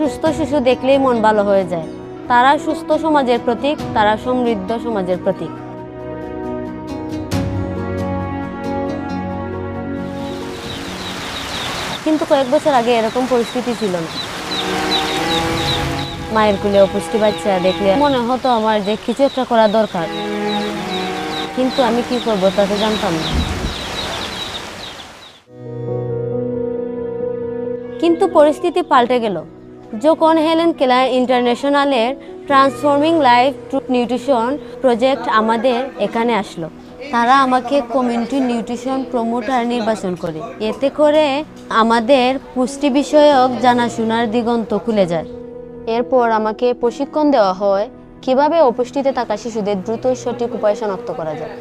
সুস্থ শিশু দেখলেই মন ভালো হয়ে যায়। তারা সুস্থ সমাজের প্রতীক, তারা সমৃদ্ধ সমাজের প্রতীক। কিন্তু কয়েক বছর আগে এরকম পরিস্থিতি ছিল না। মায়ের কোলে অপুষ্টি বাচ্চা দেখলে মনে হতো আমার যে কিছু একটা করা দরকার, কিন্তু আমি কি করবো তা তো জানতাম না। কিন্তু পরিস্থিতি পাল্টে গেল যখন হেলেন কেলার ইন্টারন্যাশনালের transforming life true nutrition project আমাদের এখানে আসলো। তারা আমাকে কমিউনিটি নিউট্রিশন প্রমোটার নির্বাচন করে। এতে করে আমাদের পুষ্টি বিষয়ক জানাশোনার দিগন্ত খুলে যায়। এরপর আমাকে প্রশিক্ষণ দেওয়া হয় কিভাবে অপুষ্টিতে থাকা শিশুদের দ্রুত সঠিক উপায় শনাক্ত করা যায়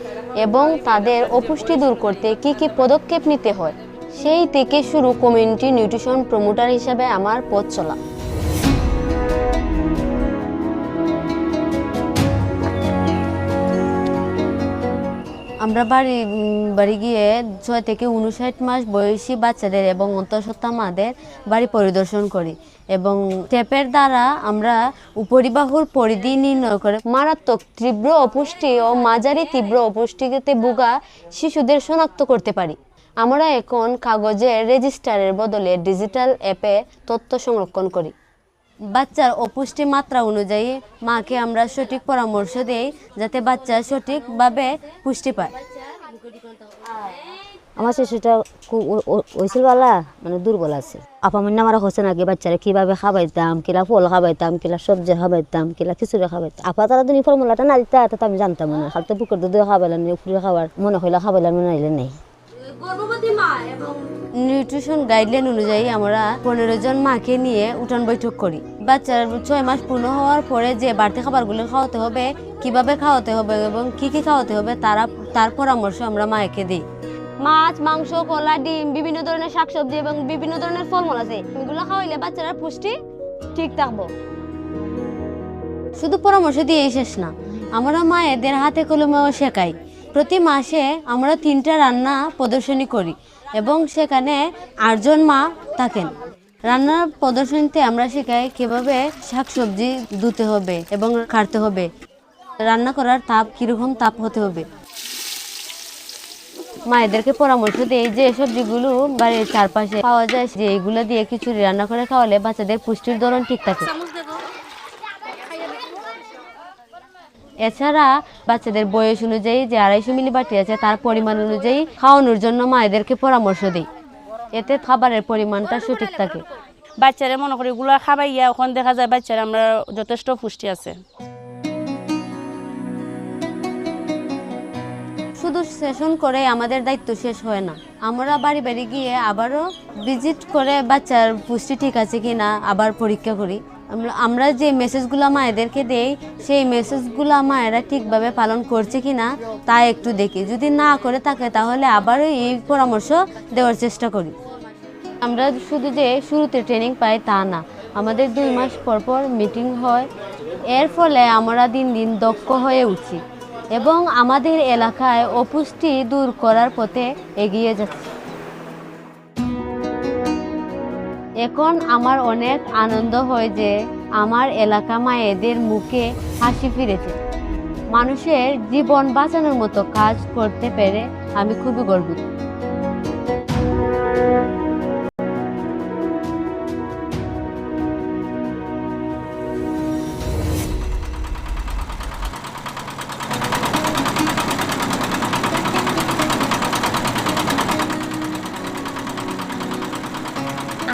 এবং তাদের অপুষ্টি দূর করতে কি কি পদক্ষেপ নিতে হয়। সেই থেকে শুরু কমিউনিটি নিউট্রিশন প্রমোটার হিসাবে আমার পথ চলা। আমরা বাড়ি গিয়ে 6 থেকে 59 মাস বয়সী বাচ্চাদের এবং অন্তঃসত্ত্বা মাদের বাড়ি পরিদর্শন করি এবং টেপের দ্বারা আমরা উপরিবাহুর পরিধি নির্ণয় করে মারাত্মক তীব্র অপুষ্টি ও মাঝারি তীব্র অপুষ্টিতে ভোগা শিশুদের শনাক্ত করতে পারি। আমরা এখন কাগজের রেজিস্টারের বদলে ডিজিটাল অ্যাপে তথ্য সংরক্ষণ করি। বাচ্চার অপুষ্টি মাত্রা অনুযায়ী মাকে আমরা সঠিক পরামর্শ দেই যাতে বাচ্চা সঠিকভাবে পুষ্টি পায়। আমার শিশুটা খুব হয়েছিল বালা, মানে দুর্বল আছে। আপা মনে আমার হচ্ছে নাকি বাচ্চারা কিভাবে খাবাইতাম, কিলা ফল খাবাইতাম, কিলা সবজি খাবাইতাম, কিলা খিচুড়ি খাবাইতাম। আপা তারা দিন ফর্মুলাটা না দিতে তো আমি জানতাম না। খালি তো বুকের দুধ খাবাইলাম, ফুড়ে খাবার মনে হইলে খাবাইলাম, নাইলে নেই। নিউট্রিশন গাইডলাইন অনুযায়ী আমরা 15 জন মাকে নিয়ে উঠান বৈঠক করি। বাচ্চার 6 মাস পূর্ণ হওয়ার পরে যে বাড়তি খাবারগুলো খাওয়াতে হবে, কিভাবে খাওয়াতে হবে এবং কি কি খাওয়াতে হবে তার পরামর্শ আমরা মাকে দিই। মাছ, মাংস, কলা, ডিম, বিভিন্ন ধরনের শাকসবজি এবং বিভিন্ন ধরনের ফলমূল আছে, এগুলো খাওয়াইলে বাচ্চারা পুষ্টি ঠিক থাকবো। শুধু পরামর্শ দিয়েই শেষ না, আমরা মায়েদের হাতে কলমেও শেখাই। প্রতি মাসে আমরা 3টা রান্না প্রদর্শনী করি এবং সেখানে 8 জন মা থাকেন। রান্নার প্রদর্শনীতে আমরা শেখাই কিভাবে শাকসবজি ধুতে হবে এবং কাটতে হবে, রান্না করার তাপ কীরকম তাপ হতে হবে। মায়েদেরকে পরামর্শ দেই যে সবজিগুলো বাড়ির চারপাশে পাওয়া যায়, যে এইগুলো দিয়ে খিচুড়ি রান্না করে খাওয়ালে বাচ্চাদের পুষ্টির ধরন ঠিক থাকে। এছাড়া বাচ্চাদের বয়স অনুযায়ী যে 250 মিলি বাটি আছে তার পরিমাণ অনুযায়ী খাওয়ানোর জন্য মায়েদেরকে পরামর্শ দিই, এতে খাবারের পরিমাণটা সঠিক থাকে। বাচ্চারা মনে করি এগুলো খাবাইয়া ওখানে দেখা যায় বাচ্চারা আমরা যথেষ্ট পুষ্টি আছে। শুধু সেশন করে আমাদের দায়িত্ব শেষ হয় না, আমরা বাড়ি বাড়ি গিয়ে আবারও ভিজিট করে বাচ্চার পুষ্টি ঠিক আছে কিনা আবার পরীক্ষা করি। আমরা যে মেসেজগুলো মায়েদেরকে দেই সেই মেসেজগুলো মায়েরা ঠিকভাবে পালন করছে কিনা তা একটু দেখি। যদি না করে থাকে তাহলে আবারও এই পরামর্শ দেওয়ার চেষ্টা করি। আমরা শুধু যে শুরুতে ট্রেনিং পাই তা না, আমাদের 2 মাস পর পর মিটিং হয়। এর ফলে আমরা দিন দিন দক্ষ হয়ে উঠছি এবং আমাদের এলাকায় অপুষ্টি দূর করার পথে এগিয়ে যাচ্ছি। এখন আমার অনেক আনন্দ হয় যে আমার এলাকা মায়েদের মুখে হাসি ফিরেছে। মানুষের জীবন বাঁচানোর মতো কাজ করতে পেরে আমি খুবই গর্বিত।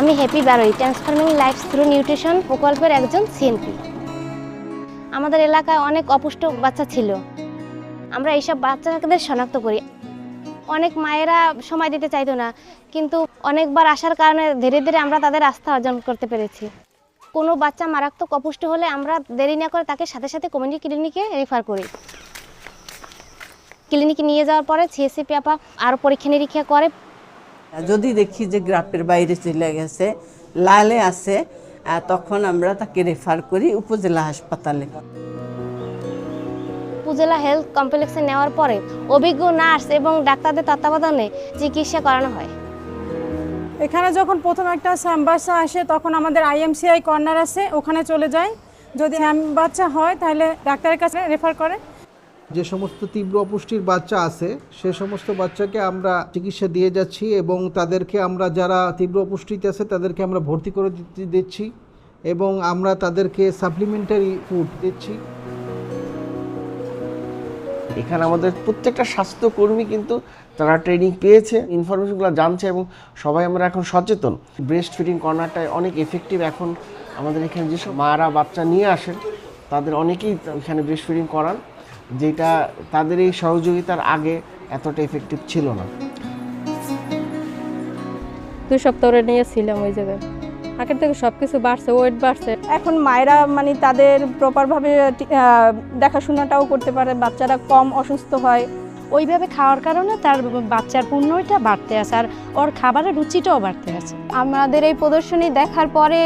আমি হ্যাপি বারোই, ট্রান্সফর্মিং লাইফ থ্রু নিউট্রিশন প্রকল্পের একজন সিএনপি। আমাদের এলাকায় অনেক অপুষ্ট বাচ্চা ছিল, আমরা এইসব বাচ্চাদের শনাক্ত করি। অনেক মায়েরা সময় দিতে চাইতো না, কিন্তু অনেকবার আসার কারণে ধীরে ধীরে আমরা তাদের আস্থা অর্জন করতে পেরেছি। কোনো বাচ্চা মারাত্মক অপুষ্ট হলে আমরা দেরি না করে তাকে সাথে সাথে কমিউনিটি ক্লিনিকে রেফার করি। ক্লিনিকে নিয়ে যাওয়ার পরে সিএসসিপি আপা আরও পরীক্ষা নিরীক্ষা করে। যদি দেখি যে গ্রাফের বাইরে চলে গেছে, লালে আছে, তখন আমরা তাকে রেফার করি উপজেলা হাসপাতালে। উপজেলা হেলথ কমপ্লেক্সে নেওয়ার পরে অভিজ্ঞ নার্স এবং ডাক্তারদের তত্ত্বাবধানে চিকিৎসা করানো হয়। এখানে যখন প্রথম একটা স্যাম বাচ্চা আসে তখন আমাদের IMCI কর্নার আছে, ওখানে চলে যায়। যদি স্যাম বাচ্চা হয় তাহলে ডাক্তারের কাছে রেফার করে। যে সমস্ত তীব্র অপুষ্টির বাচ্চা আছে সে সমস্ত বাচ্চাকে আমরা চিকিৎসা দিয়ে যাচ্ছি এবং তাদেরকে আমরা যারা তীব্র অপুষ্টিতে আছে তাদেরকে আমরা ভর্তি করে দিচ্ছি এবং আমরা তাদেরকে সাপ্লিমেন্টারি ফুড দিচ্ছি। এখানে আমাদের প্রত্যেকটা স্বাস্থ্যকর্মী কিন্তু তারা ট্রেনিং পেয়েছে, ইনফরমেশনগুলো জানছে এবং সবাই আমরা এখন সচেতন। ব্রেস্ট ফিডিং কর্নারটায় অনেক এফেক্টিভ। এখন আমাদের এখানে যেসব মারা বাচ্চা নিয়ে আসেন তাদের অনেকেই এখানে ব্রেস্ট ফিডিং করান, যেটা তাদের এই সহযোগিতার আগে এতটা এফেক্টিভ ছিল না। 2 সপ্তাহ ধরে নিয়েছিলাম ওই জায়গায়, আগের থেকে সব কিছু বাড়ছে, ওয়েট বাড়ছে। এখন মায়েরা মানে তাদের প্রপারভাবে দেখাশোনাটাও করতে পারে, বাচ্চারা কম অসুস্থ হয়। ওইভাবে খাওয়ার কারণে তার বাচ্চার পূর্ণটা বাড়তে আছে আর ওর খাবারের রুচিটাও বাড়তে আছে। আমাদের এই প্রদর্শনী দেখার পরে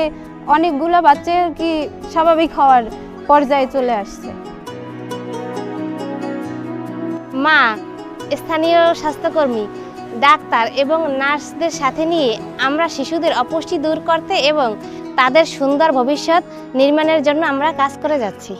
অনেকগুলো বাচ্চা কি স্বাভাবিক হওয়ার পর্যায়ে চলে আসছে। মা, স্থানীয় স্বাস্থ্যকর্মী, ডাক্তার এবং নার্সদের সাথে নিয়ে আমরা শিশুদের অপুষ্টি দূর করতে এবং তাদের সুন্দর ভবিষ্যৎ নির্মাণের জন্য আমরা কাজ করে যাচ্ছি।